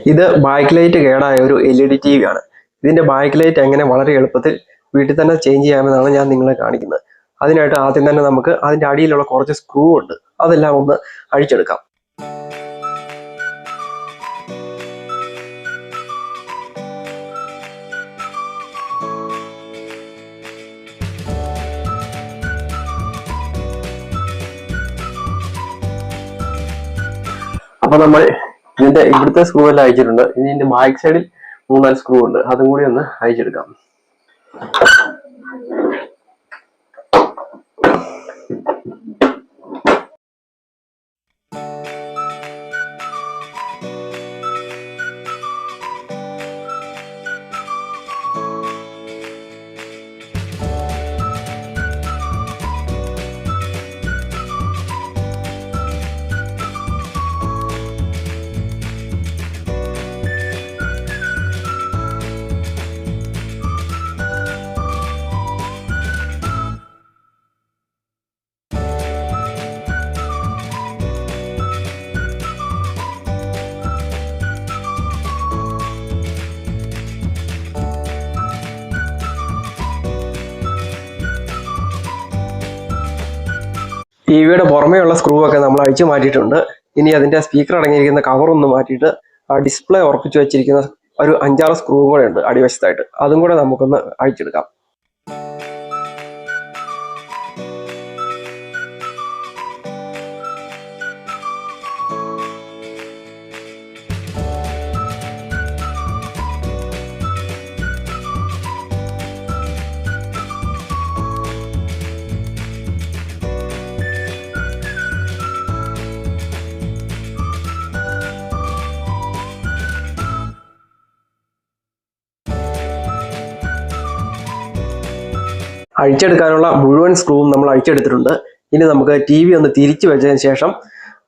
ഇത് back light കേടായ ഒരു LED TV ആണ്. ഇതിന്റെ ബാക്ക് ലൈറ്റ് എങ്ങനെ വളരെ എളുപ്പത്തിൽ വീട്ടിൽ തന്നെ ചേഞ്ച് ചെയ്യാമെന്നാണ് ഞാൻ നിങ്ങളെ കാണിക്കുന്നത്. അതിനായിട്ട് ആദ്യം തന്നെ നമുക്ക് അതിന്റെ അടിയിലുള്ള കുറച്ച് സ്ക്രൂ ഉണ്ട്, അതെല്ലാം ഒന്ന് അഴിച്ചെടുക്കാം. അപ്പൊ നമ്മൾ ഇതിന്റെ ഇവിടുത്തെ സ്ക്രൂ എല്ലാം അയച്ചിട്ടുണ്ട്. ഇനി ഇതിന്റെ ബാക്ക് സൈഡിൽ 3-4 സ്ക്രൂ ഉണ്ട്, അതും കൂടി ഒന്ന് അയച്ചെടുക്കാം. ടിവിയുടെ പുറമേയുള്ള സ്ക്രൂ ഒക്കെ നമ്മൾ അഴിച്ചു മാറ്റിയിട്ടുണ്ട്. ഇനി അതിന്റെ സ്പീക്കർ അടങ്ങിയിരിക്കുന്ന കവർ ഒന്ന് മാറ്റിയിട്ട് ആ ഡിസ്പ്ലേ ഉറപ്പിച്ചു വെച്ചിരിക്കുന്ന ഒരു 5-6 സ്ക്രൂ കൂടെ ഉണ്ട് അടിവശത്തായിട്ട്, അതും കൂടെ നമുക്കൊന്ന് അഴിച്ചെടുക്കാം. അഴിച്ചെടുക്കാനുള്ള മുഴുവൻ സ്ക്രൂവും നമ്മൾ അഴിച്ചെടുത്തിട്ടുണ്ട്. ഇനി നമുക്ക് TV ഒന്ന് തിരിച്ചു വെച്ചതിന് ശേഷം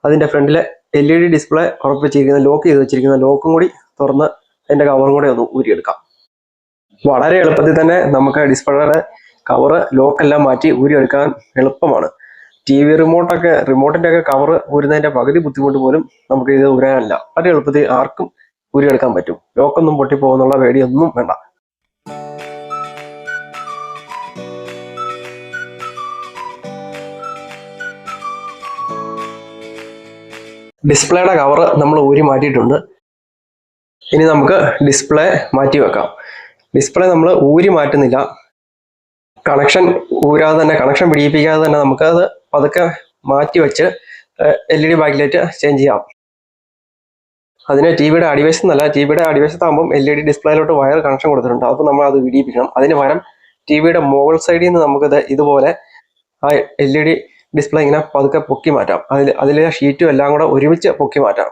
അതിന്റെ ഫ്രണ്ടിലെ LED ഡിസ്പ്ലേ ഉറപ്പിച്ചിരിക്കുന്ന ലോക്ക് ചെയ്ത് വെച്ചിരിക്കുന്ന ലോക്കും കൂടി തുറന്ന് അതിന്റെ കവറും കൂടെ ഒന്ന് ഊരിയെടുക്കാം. വളരെ എളുപ്പത്തിൽ തന്നെ നമുക്ക് ഡിസ്പ്ലേയുടെ കവറ് ലോക്കെല്ലാം മാറ്റി ഊരിയെടുക്കാൻ എളുപ്പമാണ്. TV റിമോട്ടിന്റെ ഒക്കെ കവർ ഊരുന്നതിന്റെ പകുതി ബുദ്ധിമുട്ട് പോലും നമുക്ക് ഇത് ഊരാനില്ല. വളരെ എളുപ്പത്തിൽ ആർക്കും ഊരിയെടുക്കാൻ പറ്റും. ലോക്കൊന്നും പൊട്ടിപ്പോകുന്നുള്ള പേടിയൊന്നും വേണ്ട. ഡിസ്പ്ലേയുടെ കവർ നമ്മൾ ഊരി മാറ്റിയിട്ടുണ്ട്. ഇനി നമുക്ക് ഡിസ്പ്ലേ മാറ്റി വെക്കാം. ഡിസ്പ്ലേ നമ്മൾ ഊരി മാറ്റുന്നില്ല, കണക്ഷൻ ഊരാതെ തന്നെ, കണക്ഷൻ പിടിപ്പിക്കാതെ തന്നെ നമുക്ക് അത് പതുക്കെ മാറ്റി വെച്ച് LED ബാക്ക് ലൈറ്റ് ചേഞ്ച് ചെയ്യാം. അതിന് ടിവിയുടെ അടിവശത്തല്ല, ടിവിയുടെ അടിവശത്താകുമ്പം LED ഡിസ്പ്ലേയിലോട്ട് വയർ കണക്ഷൻ കൊടുത്തിട്ടുണ്ട്. അപ്പോൾ നമ്മൾ അത് വിടിയിപ്പിക്കണം. അതിന് പകരം ടിവിയുടെ മുകൾ സൈഡിൽ നിന്ന് നമുക്കിത് ഇതുപോലെ ആ LED ഡിസ്പ്ലേ ഇങ്ങനെ പതുക്കെ പൊക്കി മാറ്റാം. അതിലെ ഷീറ്റും എല്ലാം കൂടെ ഒരുമിച്ച് പൊക്കി മാറ്റാം.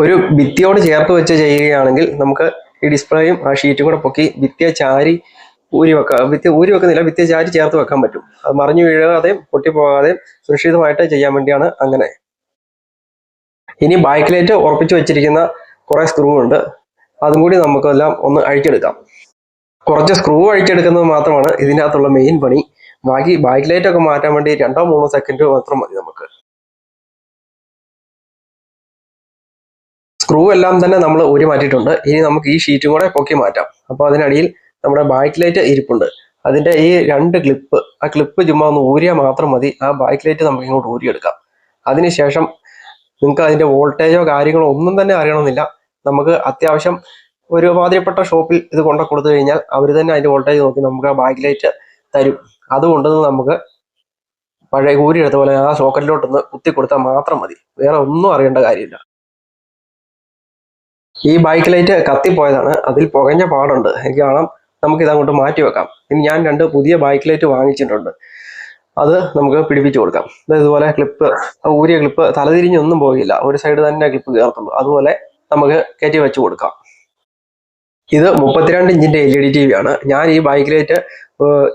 ഒരു ഭിത്തിയോട് ചേർത്ത് വെച്ച് ചെയ്യുകയാണെങ്കിൽ നമുക്ക് ഈ ഡിസ്പ്ലേയും ആ ഷീറ്റും കൂടെ പൊക്കി ഭിത്തിയെ ചാരി ഊരി വെക്കാം. ഊരി വെക്കുന്നില്ല, ഭിത്തിയെ ചാരി ചേർത്ത് വെക്കാൻ പറ്റും. അത് മറിഞ്ഞു വീഴാതെയും പൊട്ടിപ്പോകാതെയും സുരക്ഷിതമായിട്ട് ചെയ്യാൻ വേണ്ടിയാണ് അങ്ങനെ. ഇനി ബാക്ക് ലൈറ്റ് ഉറപ്പിച്ച് വെച്ചിരിക്കുന്ന കുറെ സ്ക്രൂ ഉണ്ട്, അതും കൂടി നമുക്കെല്ലാം ഒന്ന് അഴിച്ചെടുക്കാം. കുറച്ച് സ്ക്രൂ അഴിച്ചെടുക്കുന്നത് മാത്രമാണ് ഇതിനകത്തുള്ള മെയിൻ പണി. ബാക്കി ബാക്ക് ലൈറ്റ് ഒക്കെ മാറ്റാൻ വേണ്ടി 2-3 സെക്കൻഡ് മാത്രം മതി നമുക്ക്. സ്ക്രൂ എല്ലാം തന്നെ നമ്മൾ ഊരി മാറ്റിയിട്ടുണ്ട്. ഇനി നമുക്ക് ഈ ഷീറ്റും കൂടെ പൊക്കി മാറ്റാം. അപ്പോൾ അതിനടിയിൽ നമ്മുടെ ബാക്ക് ലൈറ്റ് ഇരിപ്പുണ്ട്. അതിന്റെ ഈ 2 ക്ലിപ്പ്, ആ ക്ലിപ്പ് ചുമ്മാ ഒന്ന് ഊരിയാൽ മാത്രം മതി. ആ ബാക്ക് ലൈറ്റ് നമുക്ക് ഇങ്ങോട്ട് ഊരിയെടുക്കാം. അതിനുശേഷം നിങ്ങൾക്ക് അതിന്റെ വോൾട്ടേജോ കാര്യങ്ങളോ ഒന്നും തന്നെ അറിയണമെന്നില്ല. നമുക്ക് അത്യാവശ്യം ഒരു മാതിരിപ്പെട്ട ഷോപ്പിൽ ഇത് കൊണ്ടു കൊടുത്തു കഴിഞ്ഞാൽ അവർ തന്നെ അതിന്റെ വോൾട്ടേജ് നോക്കി നമുക്ക് ആ ബാക്ക് ലൈറ്റ് തരും. അതുകൊണ്ട് നമുക്ക് പഴയ ഊരിയെടുത്ത പോലെ ആ സോക്കറ്റിലോട്ടൊന്ന് കുത്തി കൊടുത്താൽ മാത്രം മതി. വേറെ ഒന്നും അറിയേണ്ട കാര്യമില്ല. ഈ ബാക്ക് ലൈറ്റ് കത്തിപ്പോയതാണ്, അതിൽ പുകഞ്ഞ പാടുണ്ട്, എനിക്ക് കാണാം. നമുക്ക് ഇതങ്ങോട്ട് മാറ്റി വെക്കാം. ഇനി ഞാൻ 2 പുതിയ ബാക്ക് ലൈറ്റ് വാങ്ങിച്ചിട്ടുണ്ട്, അത് നമുക്ക് പിടിപ്പിച്ചു കൊടുക്കാം. ഇതുപോലെ ക്ലിപ്പ്, ഊരിയ ക്ലിപ്പ് തലതിരിഞ്ഞൊന്നും പോകില്ല, ഒരു സൈഡ് തന്നെ ക്ലിപ്പ് കയറത്തുള്ളൂ. അതുപോലെ നമുക്ക് കയറ്റി വെച്ച് കൊടുക്കാം. ഇത് 32 ഇഞ്ചിന്റെ LED TV ആണ്. ഞാൻ ഈ ബാക്ക് ലൈറ്റ്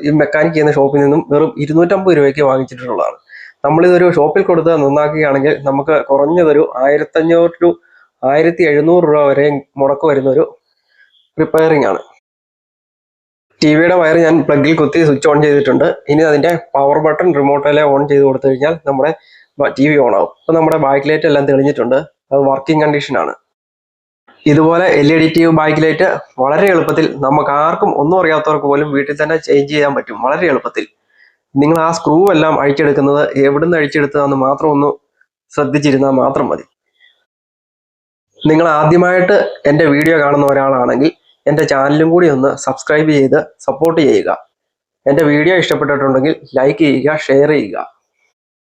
ഈ മെക്കാനിക് ചെയ്യുന്ന ഷോപ്പിൽ നിന്നും വെറും 250 രൂപയ്ക്ക് വാങ്ങിച്ചിട്ടുള്ളതാണ്. നമ്മളിതൊരു ഷോപ്പിൽ കൊടുത്ത് നന്നാക്കുകയാണെങ്കിൽ നമുക്ക് കുറഞ്ഞതൊരു 1500 to 1700 രൂപ വരെ മുടക്ക് വരുന്നൊരു റിപ്പയറിംഗ് ആണ്. ടിവിയുടെ വയർ ഞാൻ പ്ലഗിൽ കുത്തി സ്വിച്ച് ഓൺ ചെയ്തിട്ടുണ്ട്. ഇനി അതിന്റെ പവർ ബട്ടൺ റിമോട്ടിലെ ഓൺ ചെയ്ത് കൊടുത്തു കഴിഞ്ഞാൽ നമ്മുടെ TV ഓൺ ആവും. അപ്പോൾ നമ്മുടെ ബാക്ക് ലൈറ്റ് എല്ലാം തെളിഞ്ഞിട്ടുണ്ട്, അത് വർക്കിംഗ് കണ്ടീഷനാണ്. ഇതുപോലെ LED ട്യൂബ് ബാക്ക് ലൈറ്റ് വളരെ എളുപ്പത്തിൽ നമുക്ക് ആർക്കും ഒന്നും അറിയാത്തവർക്ക് പോലും വീട്ടിൽ തന്നെ ചേഞ്ച് ചെയ്യാൻ പറ്റും വളരെ എളുപ്പത്തിൽ. നിങ്ങൾ ആ സ്ക്രൂ എല്ലാം അഴിച്ചെടുക്കുന്നത് എവിടുന്ന് അഴിച്ചെടുത്തതെന്ന് മാത്രം ഒന്ന് ശ്രദ്ധിച്ചിരുന്നാൽ മാത്രം മതി. നിങ്ങൾ ആദ്യമായിട്ട് എൻ്റെ വീഡിയോ കാണുന്ന ഒരാളാണെങ്കിൽ എൻ്റെ ചാനലും കൂടി ഒന്ന് സബ്സ്ക്രൈബ് ചെയ്ത് സപ്പോർട്ട് ചെയ്യുക. എൻ്റെ വീഡിയോ ഇഷ്ടപ്പെട്ടിട്ടുണ്ടെങ്കിൽ ലൈക്ക് ചെയ്യുക, ഷെയർ ചെയ്യുക.